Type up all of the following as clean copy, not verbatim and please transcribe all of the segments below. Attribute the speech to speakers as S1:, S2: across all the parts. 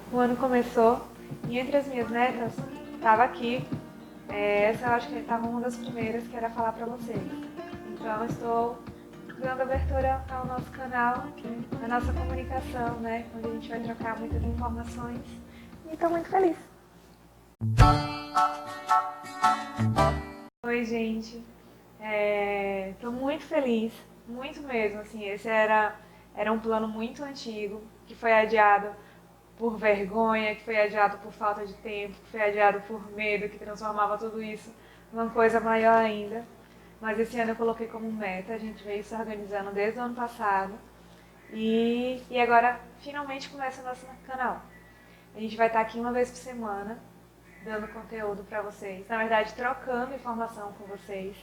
S1: O ano começou e entre as minhas metas estava aqui. Essa eu acho que estava uma das primeiras que era falar para vocês. Então eu estou dando abertura ao nosso canal, a nossa comunicação, né? Onde a gente vai trocar muitas informações. E estou muito feliz. Oi, gente. Estou muito feliz, muito mesmo. Assim, esse era um plano muito antigo que foi adiado por vergonha, que foi adiado por falta de tempo, que foi adiado por medo, que transformava tudo isso numa coisa maior ainda. Mas esse ano eu coloquei como meta, a gente veio se organizando desde o ano passado e agora finalmente começa o nosso canal. A gente vai estar aqui uma vez por semana, dando conteúdo para vocês. Na verdade, trocando informação com vocês,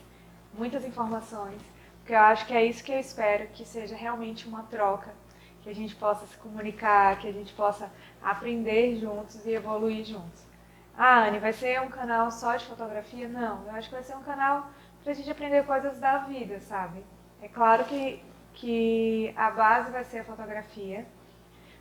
S1: muitas informações, porque eu acho que é isso que eu espero, que seja realmente uma troca, que a gente possa se comunicar, que a gente possa aprender juntos e evoluir juntos. Ah, Anne, vai ser um canal só de fotografia? Não, eu acho que vai ser um canal para a gente aprender coisas da vida, sabe? É claro que a base vai ser a fotografia,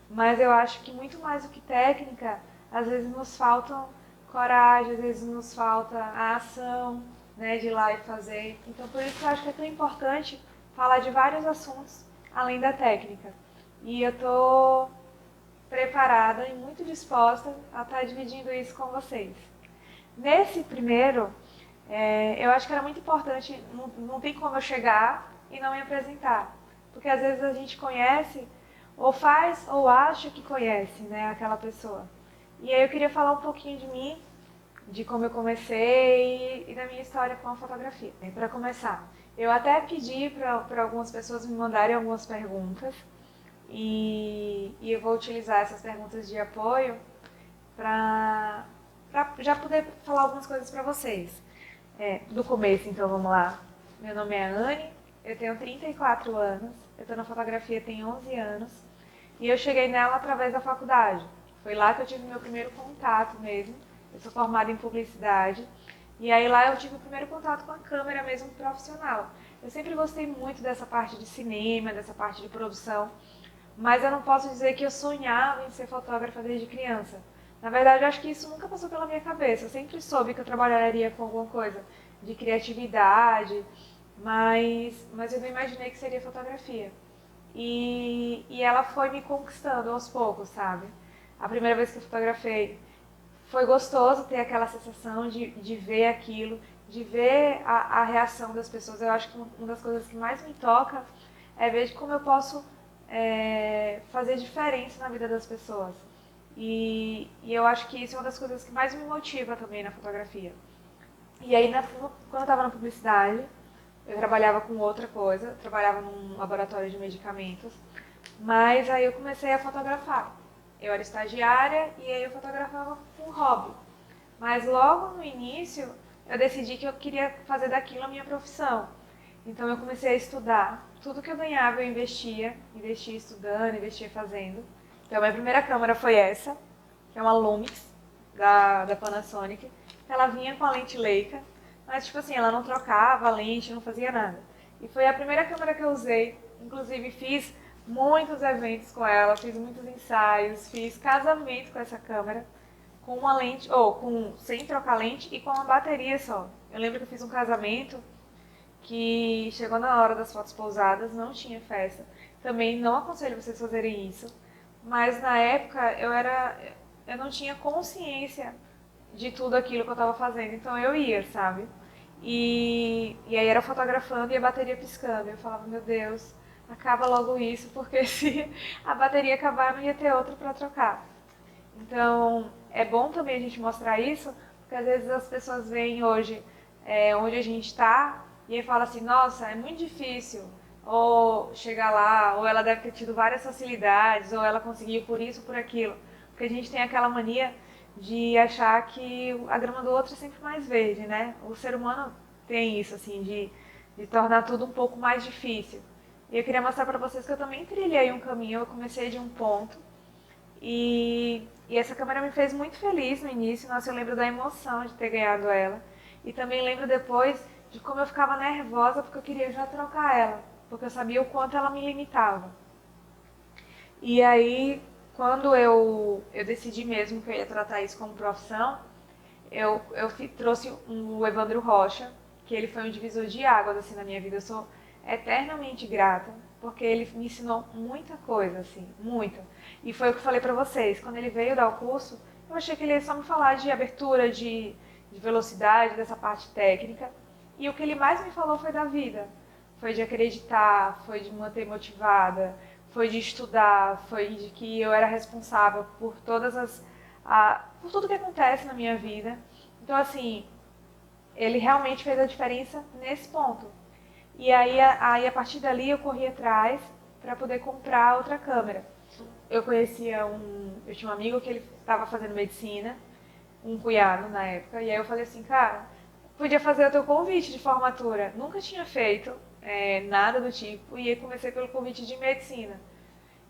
S1: mas eu acho que muito mais do que técnica, às vezes nos falta coragem, às vezes nos falta a ação, né, de ir lá e fazer. Então por isso que eu acho que é tão importante falar de vários assuntos além da técnica. E eu tô preparada e muito disposta a estar dividindo isso com vocês. Nesse primeiro, eu acho que era muito importante, não tem como eu chegar e não me apresentar. Porque às vezes a gente conhece, ou faz, ou acha que conhece, né, aquela pessoa. E aí eu queria falar um pouquinho de mim, de como eu comecei e da minha história com a fotografia. Para começar, eu até pedi para algumas pessoas me mandarem algumas perguntas e eu vou utilizar essas perguntas de apoio para já poder falar algumas coisas para vocês. Do começo, então vamos lá. Meu nome é Anne, eu tenho 34 anos, eu estou na fotografia tem 11 anos e eu cheguei nela através da faculdade. Foi lá que eu tive meu primeiro contato mesmo. Eu sou formada em publicidade e aí lá eu tive o primeiro contato com a câmera mesmo profissional. Eu sempre gostei muito dessa parte de cinema, dessa parte de produção, mas eu não posso dizer que eu sonhava em ser fotógrafa desde criança. Na verdade, eu acho que isso nunca passou pela minha cabeça. Eu sempre soube que eu trabalharia com alguma coisa de criatividade, mas eu não imaginei que seria fotografia. E ela foi me conquistando aos poucos, sabe? A primeira vez que eu fotografei foi gostoso ter aquela sensação de ver aquilo, de ver a reação das pessoas. Eu acho que uma das coisas que mais me toca é ver como eu posso fazer diferença na vida das pessoas. E eu acho que isso é uma das coisas que mais me motiva também na fotografia. E aí, quando eu estava na publicidade, eu trabalhava com outra coisa, eu trabalhava num laboratório de medicamentos, mas aí eu comecei a fotografar. Eu era estagiária e aí eu fotografava com hobby. Mas logo no início, eu decidi que eu queria fazer daquilo a minha profissão. Então eu comecei a estudar. Tudo que eu ganhava eu investia estudando, investia fazendo. Então a minha primeira câmera foi essa, que é uma Lumix da Panasonic. Ela vinha com a lente Leica, mas tipo assim, ela não trocava a lente, não fazia nada. E foi a primeira câmera que eu usei. Inclusive fiz muitos eventos com ela, fiz muitos ensaios, fiz casamento com essa câmera, com uma lente, ou sem trocar lente e com uma bateria só. Eu lembro que eu fiz um casamento que chegou na hora das fotos pousadas, não tinha festa. Também não aconselho vocês fazerem isso, mas na época eu não tinha consciência de tudo aquilo que eu estava fazendo, então eu ia, sabe? E aí era fotografando e a bateria piscando. Eu falava, meu Deus, acaba logo isso, porque se a bateria acabar não ia ter outra para trocar. Então é bom também a gente mostrar isso, porque às vezes as pessoas veem hoje onde a gente está e aí fala assim, nossa, é muito difícil ou chegar lá, ou ela deve ter tido várias facilidades, ou ela conseguiu por isso, por aquilo. Porque a gente tem aquela mania de achar que a grama do outro é sempre mais verde, né? O ser humano tem isso, assim, de tornar tudo um pouco mais difícil. E eu queria mostrar para vocês que eu também trilhei um caminho, eu comecei de um ponto, e essa câmera me fez muito feliz no início. Nossa, eu lembro da emoção de ter ganhado ela. E também lembro depois de como eu ficava nervosa porque eu queria já trocar ela, porque eu sabia o quanto ela me limitava. E aí quando eu decidi mesmo que eu ia tratar isso como profissão, trouxe o Evandro Rocha, que ele foi um divisor de águas assim, na minha vida. Eu sou eternamente grata, porque ele me ensinou muita coisa, assim, muita. E foi o que eu falei pra vocês, quando ele veio dar o curso, eu achei que ele ia só me falar de abertura, de velocidade, dessa parte técnica. E o que ele mais me falou foi da vida. Foi de acreditar, foi de me manter motivada, foi de estudar, foi de que eu era responsável por por tudo que acontece na minha vida. Então, assim, ele realmente fez a diferença nesse ponto. E aí a partir dali eu corri atrás para poder comprar outra câmera. Eu tinha um amigo que ele estava fazendo medicina, um cunhado na época, e aí eu falei assim, cara, podia fazer o teu convite de formatura. Nunca tinha feito nada do tipo, e aí comecei pelo convite de medicina.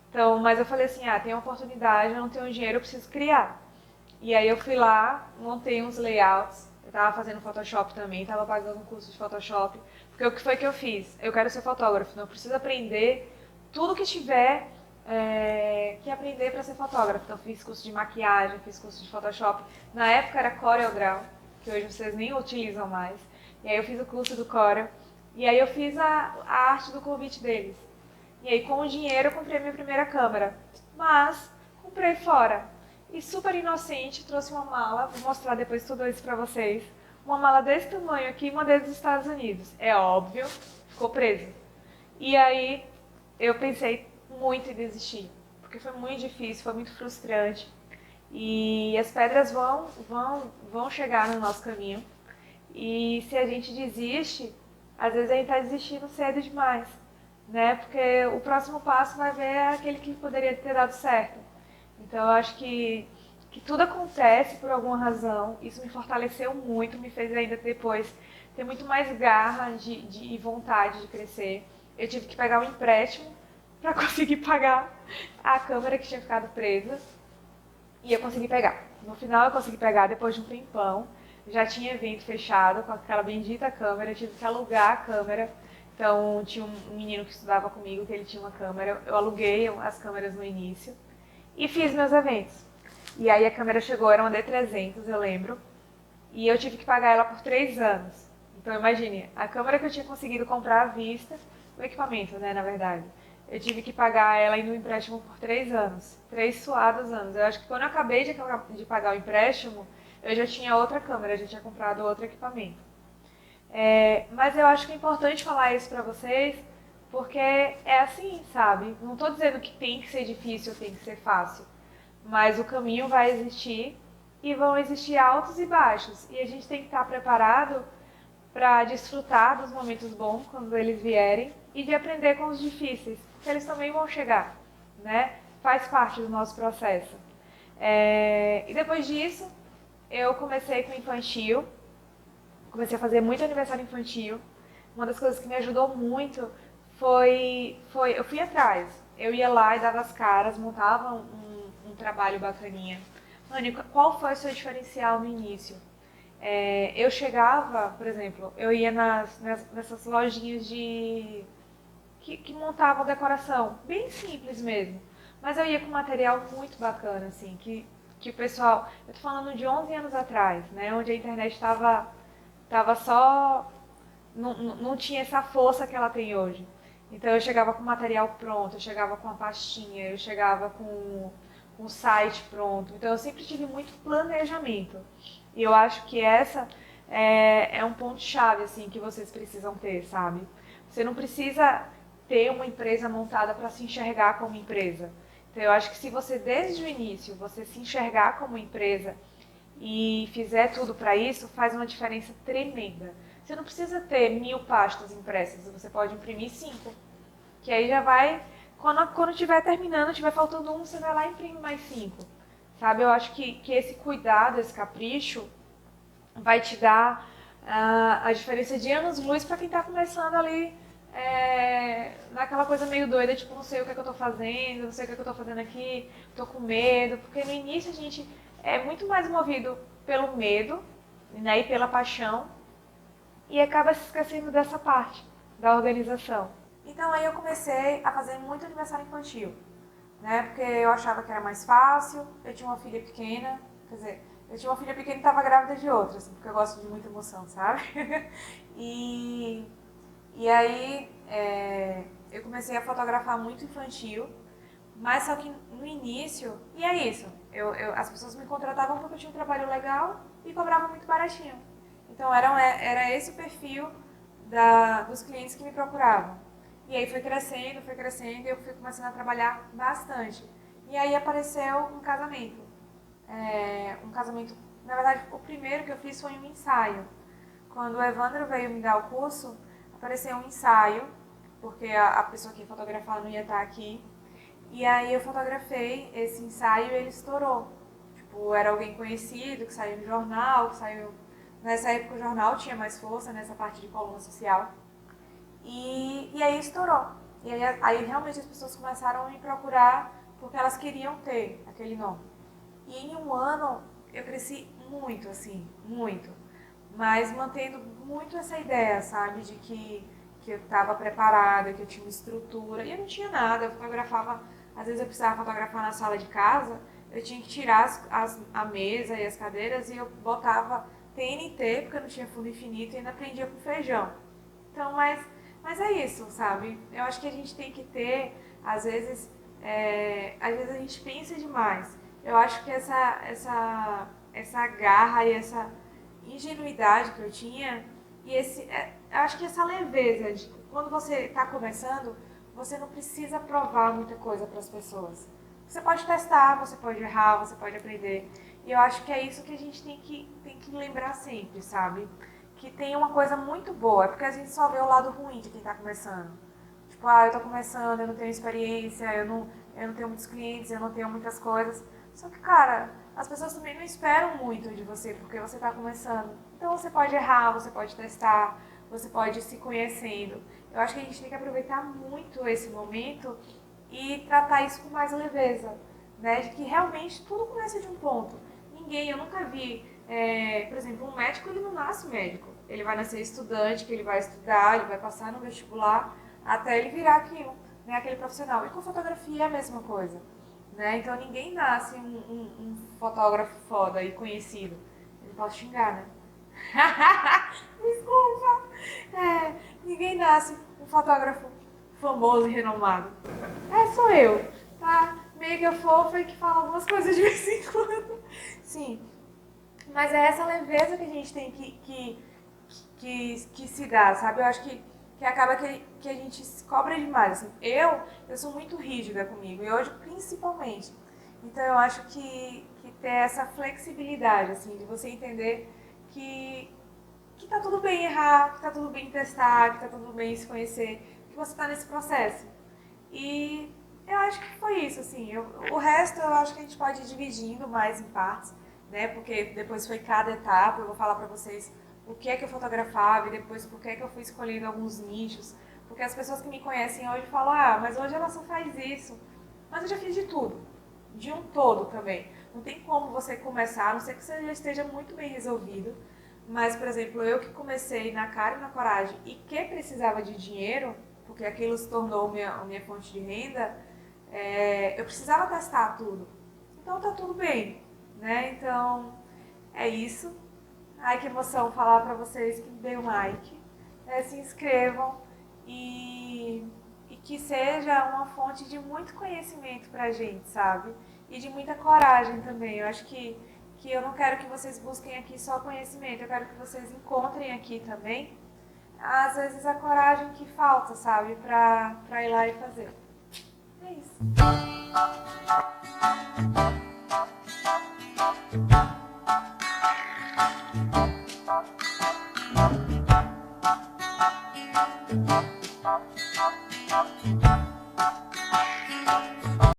S1: Então, mas eu falei assim, tem uma oportunidade, eu não tenho dinheiro, eu preciso criar. E aí eu fui lá, montei uns layouts, eu tava fazendo Photoshop também, tava pagando um curso de Photoshop, porque o que foi que eu fiz? Eu quero ser fotógrafo, então eu preciso aprender tudo que tiver que aprender para ser fotógrafo. Então eu fiz curso de maquiagem, fiz curso de Photoshop. Na época era CorelDRAW, que hoje vocês nem utilizam mais. E aí eu fiz o curso do Corel, e aí eu fiz a arte do convite deles. E aí com o dinheiro eu comprei minha primeira câmera, mas comprei fora. E super inocente, trouxe uma mala, vou mostrar depois tudo isso pra vocês. Uma mala desse tamanho aqui e mandei dos Estados Unidos. É óbvio, ficou preso. E aí eu pensei muito em desistir, porque foi muito difícil, foi muito frustrante. E as pedras vão chegar no nosso caminho. E se a gente desiste, às vezes a gente está desistindo cedo demais, né? Porque o próximo passo vai ver aquele que poderia ter dado certo. Então eu acho que tudo acontece por alguma razão. Isso me fortaleceu muito, me fez ainda depois ter muito mais garra de vontade de crescer. Eu tive que pegar um empréstimo para conseguir pagar a câmera que tinha ficado presa. E eu consegui pegar. No final eu consegui pegar depois de um tempão. Já tinha evento fechado com aquela bendita câmera, eu tive que alugar a câmera. Então tinha um menino que estudava comigo, que ele tinha uma câmera. Eu aluguei as câmeras no início e fiz meus eventos. E aí a câmera chegou, era uma D300, eu lembro. E eu tive que pagar ela por 3 anos. Então imagine, a câmera que eu tinha conseguido comprar à vista, o equipamento, né, na verdade. Eu tive que pagar ela no empréstimo por 3 anos. 3 suados anos. Eu acho que quando eu acabei de pagar o empréstimo, eu já tinha outra câmera, já tinha comprado outro equipamento. Mas eu acho que é importante falar isso pra vocês, porque é assim, sabe? Não tô dizendo que tem que ser difícil, tem que ser fácil. Mas o caminho vai existir e vão existir altos e baixos. E a gente tem que estar preparado para desfrutar dos momentos bons quando eles vierem e de aprender com os difíceis, porque eles também vão chegar, né? Faz parte do nosso processo. E depois disso, eu comecei com infantil, comecei a fazer muito aniversário infantil. Uma das coisas que me ajudou muito foi eu fui atrás. Eu ia lá e dava as caras, montava um trabalho bacaninha. Anny, qual foi o seu diferencial no início? Eu chegava, por exemplo, eu ia nessas lojinhas que montavam decoração, bem simples mesmo. Mas eu ia com material muito bacana, assim, que o pessoal... Eu tô falando de 11 anos atrás, né, onde a internet tava só... Não tinha essa força que ela tem hoje. Então eu chegava com material pronto, eu chegava com a pastinha, eu chegava com o site pronto. Então eu sempre tive muito planejamento. E eu acho que essa é um ponto-chave, assim, que vocês precisam ter, sabe? Você não precisa ter uma empresa montada para se enxergar como empresa. Então eu acho que se você, desde o início, você se enxergar como empresa e fizer tudo para isso, faz uma diferença tremenda. Você não precisa ter 1000 pastas impressas, você pode imprimir 5. Que aí já vai, quando estiver terminando, estiver faltando um, você vai lá e imprime mais 5. Sabe, eu acho que esse cuidado, esse capricho, vai te dar a diferença de anos-luz para quem está começando ali naquela coisa meio doida, tipo, não sei o que é que eu tô fazendo, não sei o que é que eu tô fazendo aqui, tô com medo, porque no início a gente é muito mais movido pelo medo, né, e pela paixão, e acaba se esquecendo dessa parte, da organização. Então aí eu comecei a fazer muito aniversário infantil. né? Porque eu achava que era mais fácil, eu tinha uma filha pequena, quer dizer, eu tinha uma filha pequena e estava grávida de outra, assim, porque eu gosto de muita emoção, sabe? E, e aí eu comecei a fotografar muito infantil, mas só que no início, e é isso, as pessoas me contratavam porque eu tinha um trabalho legal e cobrava muito baratinho. Então era esse o perfil dos clientes que me procuravam. E aí foi crescendo e eu fui começando a trabalhar bastante. E aí apareceu um casamento. Um casamento, na verdade, o primeiro que eu fiz foi um ensaio. Quando o Evandro veio me dar o curso, apareceu um ensaio, porque a pessoa que ia fotografar não ia estar aqui. E aí eu fotografei esse ensaio e ele estourou. Tipo, era alguém conhecido, que saiu no jornal, que saiu... Nessa época o jornal tinha mais força nessa parte de coluna social. E aí estourou. E aí realmente as pessoas começaram a me procurar porque elas queriam ter aquele nome. E em um ano eu cresci muito, assim, muito. Mas mantendo muito essa ideia, sabe? De que eu estava preparada, que eu tinha uma estrutura. E eu não tinha nada, eu fotografava, às vezes eu precisava fotografar na sala de casa, eu tinha que tirar a mesa e as cadeiras e eu botava TNT, porque eu não tinha fundo infinito e ainda prendia com feijão. Então, mas é isso, sabe? Eu acho que a gente tem que ter, às vezes a gente pensa demais. Eu acho que essa garra e essa ingenuidade que eu tinha, e eu acho que essa leveza de quando você está começando, você não precisa provar muita coisa para as pessoas. Você pode testar, você pode errar, você pode aprender. E eu acho que é isso que a gente tem que lembrar sempre, sabe? Que tem uma coisa muito boa, porque a gente só vê o lado ruim de quem está começando. Tipo, eu tô começando, eu não tenho experiência, eu não tenho muitos clientes, eu não tenho muitas coisas. Só que, cara, as pessoas também não esperam muito de você, porque você tá começando. Então você pode errar, você pode testar, você pode ir se conhecendo. Eu acho que a gente tem que aproveitar muito esse momento e tratar isso com mais leveza, né? De que realmente tudo começa de um ponto. Eu nunca vi, por exemplo, um médico, ele não nasce médico. Ele vai nascer estudante, que ele vai estudar, ele vai passar no vestibular, até ele virar aquilo, né, aquele profissional. E com fotografia é a mesma coisa. Né? Então ninguém nasce um fotógrafo foda e conhecido. Eu não posso xingar, né? Desculpa! Ninguém nasce um fotógrafo famoso e renomado. Sou eu, tá? Mega fofa e que fala algumas coisas de vez em quando. Sim. Mas é essa leveza que a gente tem que se dá, sabe? Eu acho que acaba que a gente se cobra demais. Assim. Eu sou muito rígida comigo, e hoje principalmente. Então eu acho que ter essa flexibilidade, assim, de você entender que tá tudo bem errar, que tá tudo bem testar, que tá tudo bem se conhecer, que você tá nesse processo. E eu acho que foi isso, assim. O resto eu acho que a gente pode ir dividindo mais em partes, né? Porque depois foi cada etapa, eu vou falar pra vocês o que é que eu fotografava e depois por que é que eu fui escolhendo alguns nichos. Porque as pessoas que me conhecem hoje falam, mas hoje ela só faz isso. Mas eu já fiz de tudo, de um todo também. Não tem como você começar, a não ser que você já esteja muito bem resolvido. Mas, por exemplo, eu que comecei na cara e na coragem e que precisava de dinheiro, porque aquilo se tornou minha fonte de renda, eu precisava testar tudo. Então tá tudo bem, né? Então é isso. Ai, que emoção falar pra vocês que deem um like, né? Se inscrevam e que seja uma fonte de muito conhecimento pra gente, sabe? E de muita coragem também. Eu acho que eu não quero que vocês busquem aqui só conhecimento, eu quero que vocês encontrem aqui também, às vezes, a coragem que falta, sabe? Pra ir lá e fazer. É isso.